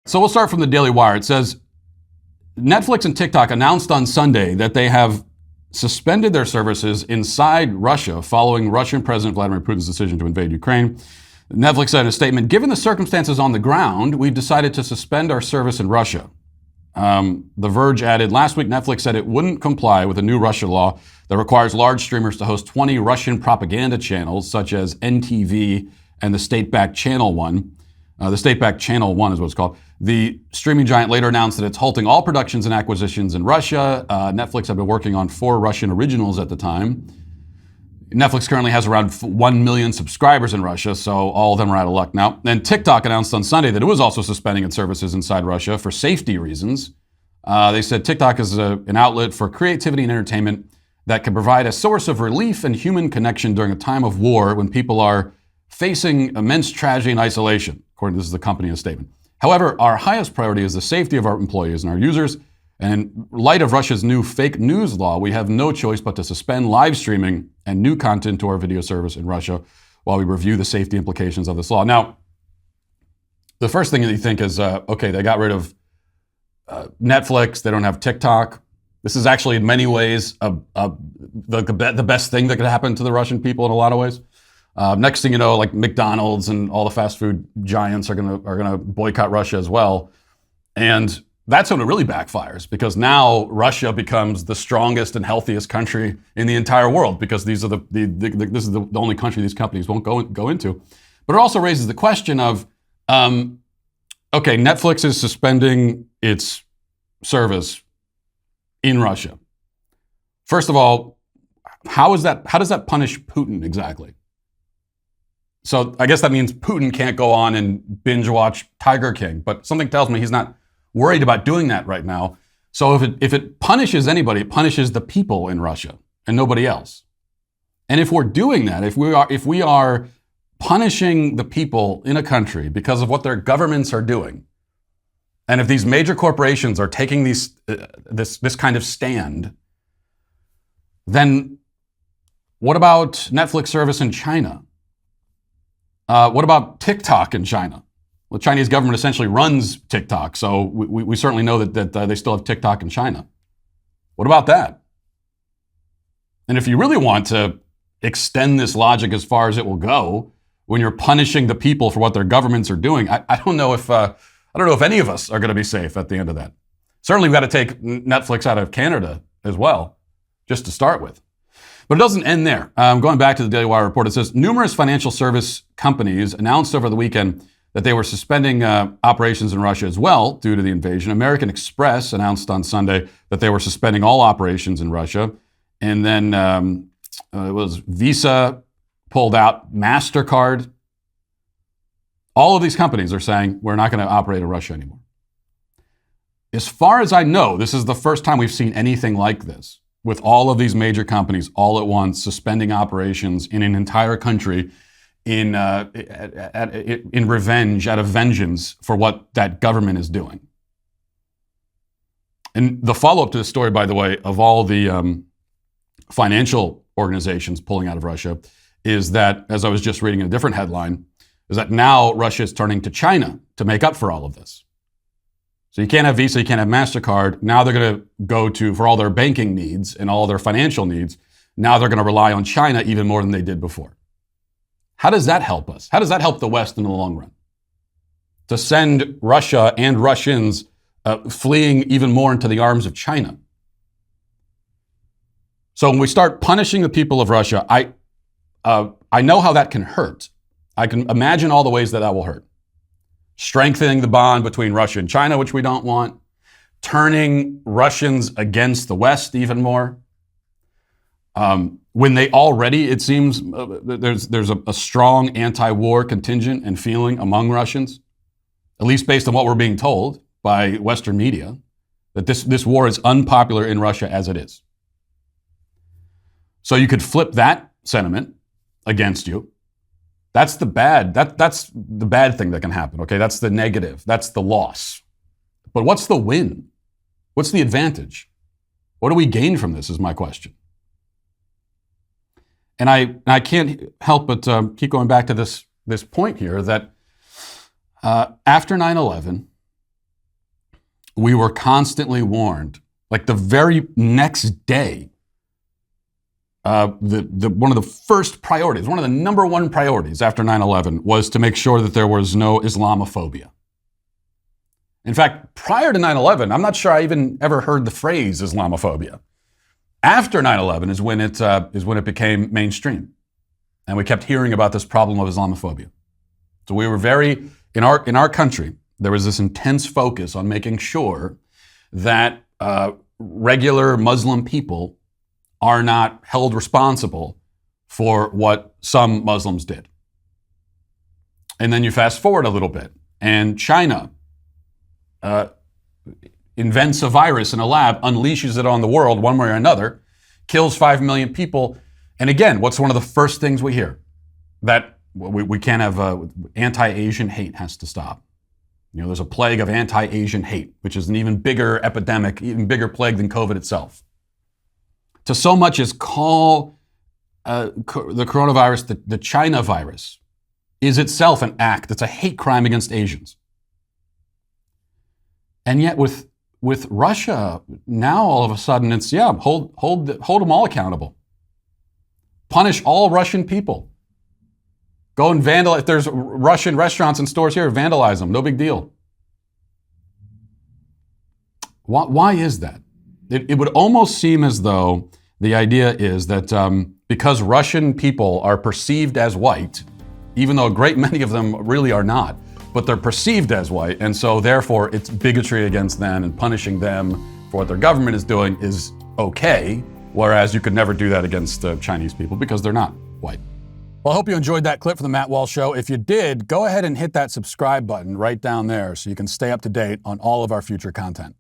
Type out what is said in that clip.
So we'll start from the Daily Wire. It says Netflix and TikTok announced on Sunday that they have suspended their services inside Russia following Russian President Vladimir Putin's decision to invade Ukraine. Netflix said in a statement, "Given the circumstances on the ground, we've decided to suspend our service in Russia." The Verge added, last week Netflix said it wouldn't comply with a new Russia law that requires large streamers to host 20 Russian propaganda channels, such as NTV and the state-backed Channel One. The state-backed Channel One is what it's called. The streaming giant later announced that it's halting all productions and acquisitions in Russia. Netflix had been working on 4 Russian originals at the time. Netflix currently has around 1 million subscribers in Russia, so all of them are out of luck now. And TikTok announced on Sunday that it was also suspending its services inside Russia for safety reasons. They said TikTok is an outlet for creativity and entertainment that can provide a source of relief and human connection during a time of war when people are facing immense tragedy and isolation, according to this is the company in a statement. However, our highest priority is the safety of our employees and our users. And in light of Russia's new fake news law, we have no choice but to suspend live streaming and new content to our video service in Russia while we review the safety implications of this law. Now, the first thing that you think is, okay, they got rid of Netflix, they don't have TikTok. This is actually in many ways the best thing that could happen to the Russian people in a lot of ways. Next thing you know, like McDonald's and all the fast food giants are gonna boycott Russia as well. And that's when it really backfires, because now Russia becomes the strongest and healthiest country in the entire world, because these are this is the only country these companies won't go into. But it also raises the question of, okay, Netflix is suspending its service in Russia. First of all, how does that punish Putin exactly? So I guess that means Putin can't go on and binge watch Tiger King, but something tells me he's not worried about doing that right now. So if it punishes anybody, it punishes the people in Russia and nobody else. And if we're doing that, if we are punishing the people in a country because of what their governments are doing, and if these major corporations are taking this kind of stand, then what about Netflix service in China? What about TikTok in China? Well, the Chinese government essentially runs TikTok, so we certainly know that they still have TikTok in China. What about that? And if you really want to extend this logic as far as it will go, when you're punishing the people for what their governments are doing, I don't know if any of us are going to be safe at the end of that. Certainly, we've got to take Netflix out of Canada as well, just to start with. But it doesn't end there. Going back to the Daily Wire report, it says numerous financial service companies announced over the weekend that they were suspending operations in Russia as well due to the invasion. American Express announced on Sunday that they were suspending all operations in Russia. And then it was Visa pulled out, MasterCard. All of these companies are saying we're not going to operate in Russia anymore. As far as I know, this is the first time we've seen anything like this, with all of these major companies all at once suspending operations in an entire country in revenge, out of vengeance for what that government is doing. And the follow-up to this story, by the way, of all the financial organizations pulling out of Russia is that, as I was just reading in a different headline, is that now Russia is turning to China to make up for all of this. So you can't have Visa, you can't have MasterCard. Now they're going to go to, for all their banking needs and all their financial needs, now they're going to rely on China even more than they did before. How does that help us? How does that help the West in the long run? To send Russia and Russians fleeing even more into the arms of China. So when we start punishing the people of Russia, I know how that can hurt. I can imagine all the ways that will hurt. Strengthening the bond between Russia and China, which we don't want. Turning Russians against the West even more. When they already, it seems, there's a strong anti-war contingent and feeling among Russians, at least based on what we're being told by Western media, that this war is unpopular in Russia as it is. So you could flip that sentiment against you. That's the bad. That's the bad thing that can happen. Okay, that's the negative. That's the loss. But what's the win? What's the advantage? What do we gain from this? Is my question. And I can't help but keep going back to this point here that after 9/11, we were constantly warned, like the very next day, one of the first priorities, one of the number one priorities after 9/11 was to make sure that there was no Islamophobia. In fact, prior to 9/11, I'm not sure I even ever heard the phrase Islamophobia. After 9/11 is when it became mainstream, and we kept hearing about this problem of Islamophobia. So we were in our country, there was this intense focus on making sure that regular Muslim people are not held responsible for what some Muslims did. And then you fast forward a little bit, and China invents a virus in a lab, unleashes it on the world one way or another, kills 5 million people. And again, what's one of the first things we hear? That we can't have anti-Asian hate has to stop. There's a plague of anti-Asian hate, which is an even bigger epidemic, even bigger plague than COVID itself. To so much as call the coronavirus the China virus is itself an act. It's a hate crime against Asians. And yet with Russia, now all of a sudden it's, hold them all accountable. Punish all Russian people. Go and vandalize. If there's Russian restaurants and stores here, vandalize them. No big deal. Why is that? It would almost seem as though the idea is that because Russian people are perceived as white, even though a great many of them really are not, but they're perceived as white, and so therefore it's bigotry against them, and punishing them for what their government is doing is okay, whereas you could never do that against Chinese people because they're not white. Well, I hope you enjoyed that clip from the Matt Walsh Show. If you did, go ahead and hit that subscribe button right down there so you can stay up to date on all of our future content.